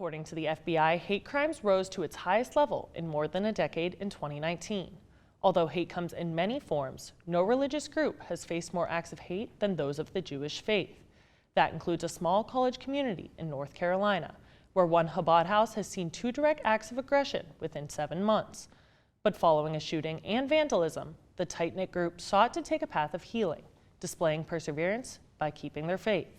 According to the FBI, hate crimes rose to its highest level in more than a decade in 2019. Although hate comes in many forms, no religious group has faced more acts of hate than those of the Jewish faith. That includes a small college community in North Carolina, where one Chabad house has seen 2 direct acts of aggression within 7 months. But following a shooting and vandalism, the tight-knit group sought to take a path of healing, displaying perseverance by keeping their faith.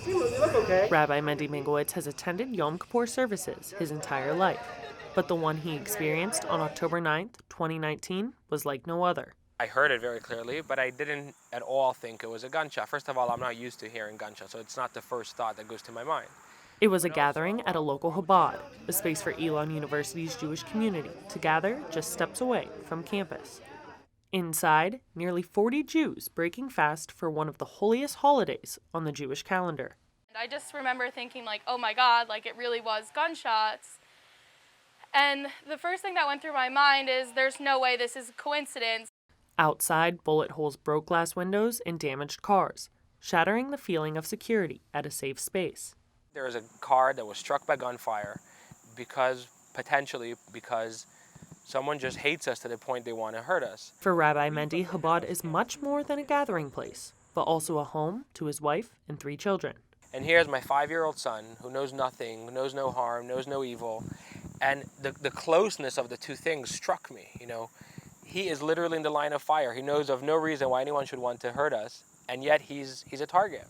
You look okay. Rabbi Mendy Mingowitz has attended Yom Kippur services his entire life, but the one he experienced on October 9th, 2019 was like no other. I heard it very clearly, but I didn't at all think it was a gunshot. First of all, I'm not used to hearing gunshots, so it's not the first thought that goes to my mind. It was a gathering at a local Chabad, a space for Elon University's Jewish community to gather just steps away from campus. Inside, nearly 40 Jews breaking fast for one of the holiest holidays on the Jewish calendar. I just remember thinking like, oh my God, like it really was gunshots. And the first thing that went through my mind is there's no way this is a coincidence. Outside, bullet holes broke glass windows and damaged cars, shattering the feeling of security at a safe space. There was a car that was struck by gunfire potentially because someone just hates us to the point they want to hurt us. For Rabbi Mendy, Chabad is much more than a gathering place, but also a home to his wife and 3 children. And here's my 5-year-old son who knows nothing, knows no harm, knows no evil. And the closeness of the 2 things struck me, He is literally in the line of fire. He knows of no reason why anyone should want to hurt us, and yet he's a target.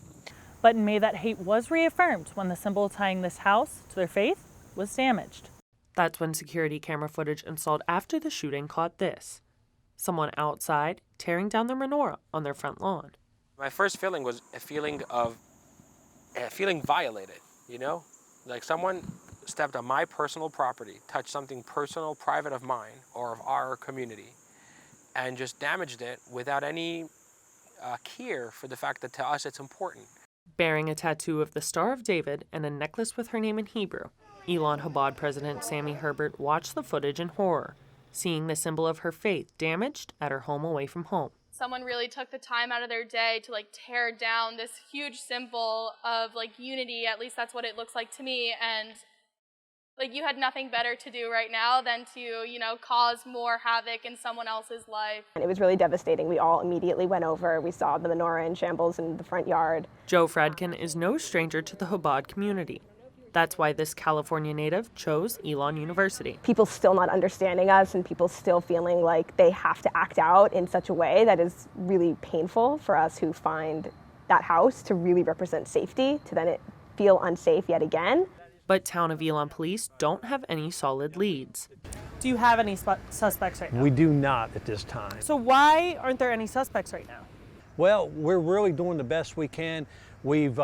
But in May, that hate was reaffirmed when the symbol tying this house to their faith was damaged. That's when security camera footage installed after the shooting caught this. Someone outside tearing down their menorah on their front lawn. My first feeling was a feeling violated, Like someone stepped on my personal property, touched something personal, private of mine or of our community, and just damaged it without any care for the fact that to us it's important. Bearing a tattoo of the Star of David and a necklace with her name in Hebrew, Elon Chabad president Sammy Herbert watched the footage in horror, seeing the symbol of her faith damaged at her home away from home. Someone really took the time out of their day to tear down this huge symbol of unity. At least that's what it looks like to me. And you had nothing better to do right now than to, cause more havoc in someone else's life. It was really devastating. We all immediately went over. We saw the menorah in shambles in the front yard. Joe Fradkin is no stranger to the Chabad community. That's why this California native chose Elon University. People still not understanding us and people still feeling like they have to act out in such a way that is really painful for us who find that house to really represent safety, to then it feel unsafe yet again. But Town of Elon police don't have any solid leads. Do you have any suspects right now? We do not at this time. So why aren't there any suspects right now? Well, we're really doing the best we can. We've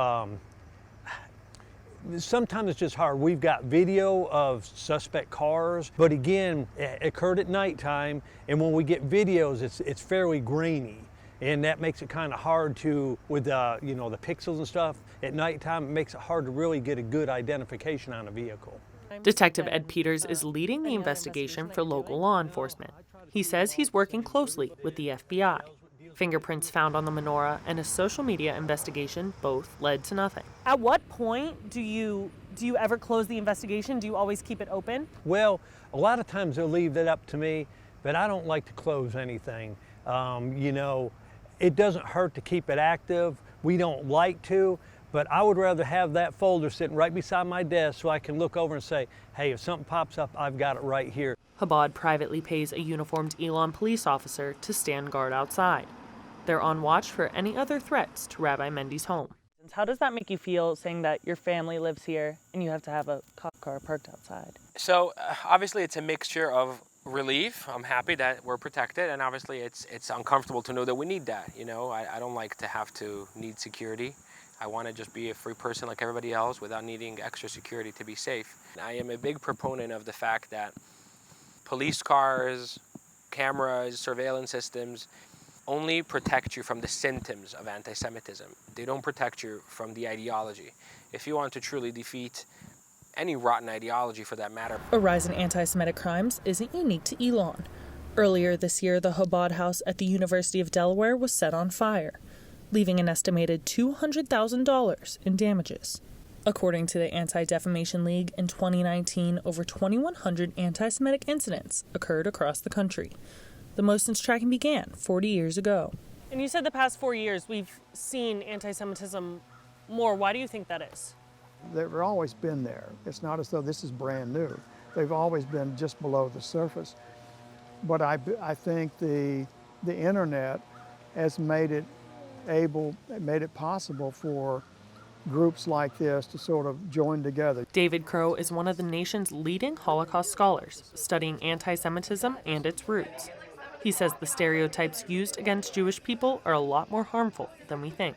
sometimes it's just hard. We've got video of suspect cars, but again, it occurred at nighttime, and when we get videos, it's fairly grainy. And that makes it kind of hard to, with the pixels and stuff, at nighttime, it makes it hard to really get a good identification on a vehicle. Detective Ed Peters is leading the investigation for local law enforcement. He says he's working closely with the FBI. Fingerprints found on the menorah and a social media investigation both led to nothing. At what point do you ever close the investigation? Do you always keep it open? Well, a lot of times they'll leave that up to me, but I don't like to close anything. It doesn't hurt to keep it active. We don't like to, but I would rather have that folder sitting right beside my desk so I can look over and say, hey, if something pops up, I've got it right here. Chabad privately pays a uniformed Elon police officer to stand guard outside. They're on watch for any other threats to Rabbi Mendy's home. How does that make you feel, saying that your family lives here and you have to have a cop car parked outside? So obviously it's a mixture of relief. I'm happy that we're protected, and obviously it's uncomfortable to know that we need that. I don't like to have to need security. I want to just be a free person like everybody else without needing extra security to be safe. I am a big proponent of the fact that police cars, cameras, surveillance systems only protect you from the symptoms of anti-Semitism. They don't protect you from the ideology. If you want to truly defeat any rotten ideology for that matter. A rise in anti-Semitic crimes isn't unique to Elon. Earlier this year, the Chabad house at the University of Delaware was set on fire, leaving an estimated $200,000 in damages. According to the Anti-Defamation League, in 2019, over 2,100 anti-Semitic incidents occurred across the country, the most since tracking began 40 years ago. And you said the past 4 years we've seen anti-Semitism more. Why do you think that is? They've always been there. It's not as though this is brand new. They've always been just below the surface. But I think the internet has made it possible for groups like this to sort of join together. David Crow is one of the nation's leading Holocaust scholars, studying anti-Semitism and its roots. He says the stereotypes used against Jewish people are a lot more harmful than we think.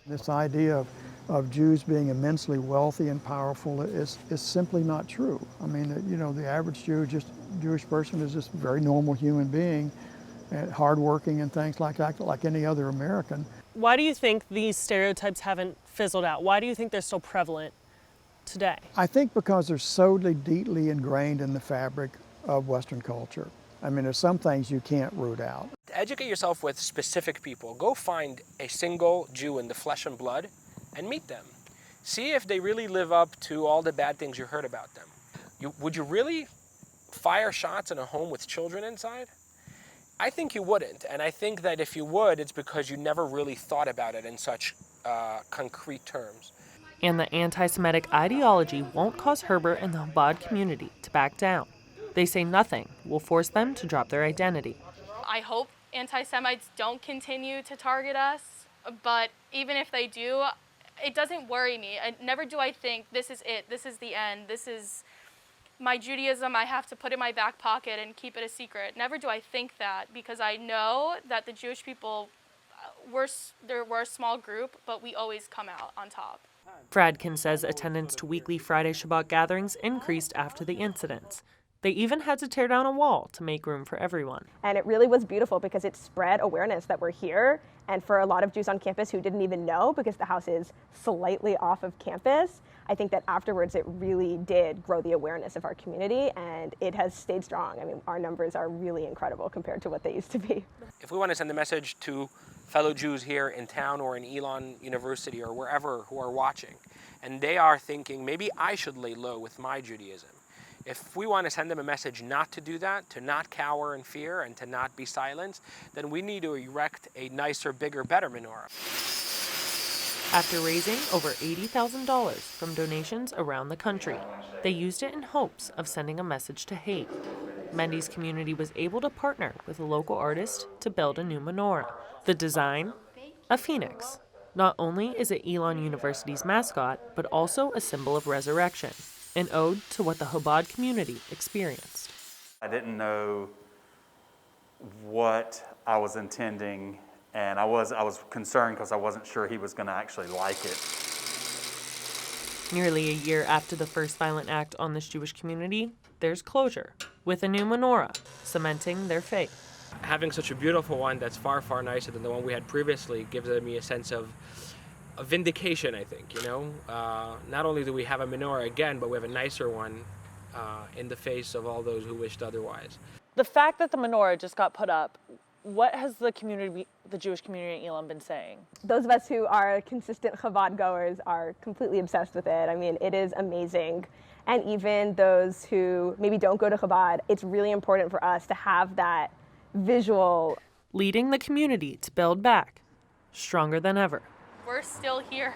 This idea of Jews being immensely wealthy and powerful is simply not true. I mean, the average Jewish person is just a very normal human being, hardworking and things like that, like any other American. Why do you think these stereotypes haven't fizzled out? Why do you think they're still prevalent today? I think because they're so deeply ingrained in the fabric of Western culture. I mean, there's some things you can't root out. Educate yourself with specific people. Go find a single Jew in the flesh and blood and meet them. See if they really live up to all the bad things you heard about them. Would you really fire shots in a home with children inside? I think you wouldn't, and I think that if you would, it's because you never really thought about it in such concrete terms. And the anti-Semitic ideology won't cause Herbert and the Chabad community to back down. They say nothing will force them to drop their identity. I hope anti-Semites don't continue to target us, but even if they do, it doesn't worry me. Never do I think this is it, this is the end, this is my Judaism I have to put in my back pocket and keep it a secret. Never do I think that, because I know that the Jewish people, we're a small group, but we always come out on top. Fradkin says attendance to weekly Friday Shabbat gatherings increased after the incidents. They even had to tear down a wall to make room for everyone. And it really was beautiful because it spread awareness that we're here. And for a lot of Jews on campus who didn't even know, because the house is slightly off of campus, I think that afterwards it really did grow the awareness of our community, and it has stayed strong. I mean, our numbers are really incredible compared to what they used to be. If we want to send a message to fellow Jews here in town or in Elon University or wherever who are watching, and they are thinking, maybe I should lay low with my Judaism. If we want to send them a message not to do that, to not cower in fear and to not be silenced, then we need to erect a nicer, bigger, better menorah. After raising over $80,000 from donations around the country, they used it in hopes of sending a message to hate. Mendy's community was able to partner with a local artist to build a new menorah. The design? A phoenix. Not only is it Elon University's mascot, but also a symbol of resurrection, an ode to what the Chabad community experienced. I didn't know what I was intending, and I was concerned because I wasn't sure he was going to actually like it. Nearly a year after the first violent act on this Jewish community, there's closure, with a new menorah, cementing their faith. Having such a beautiful one that's far, far nicer than the one we had previously gives me a sense of vindication, I think, Not only do we have a menorah again, but we have a nicer one in the face of all those who wished otherwise. The fact that the menorah just got put up, what has the Jewish community in Elon been saying? Those of us who are consistent Chabad goers are completely obsessed with it. I mean, it is amazing. And even those who maybe don't go to Chabad, it's really important for us to have that visual. Leading the community to build back, stronger than ever. We're still here,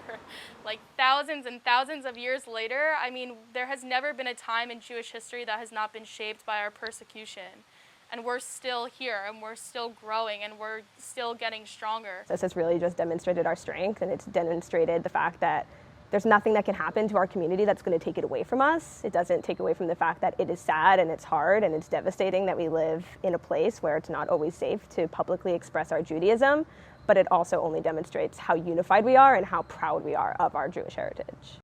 like thousands and thousands of years later. I mean, there has never been a time in Jewish history that has not been shaped by our persecution. And we're still here, and we're still growing, and we're still getting stronger. This has really just demonstrated our strength, and it's demonstrated the fact that there's nothing that can happen to our community that's going to take it away from us. It doesn't take away from the fact that it is sad and it's hard and it's devastating that we live in a place where it's not always safe to publicly express our Judaism, but it also only demonstrates how unified we are and how proud we are of our Jewish heritage.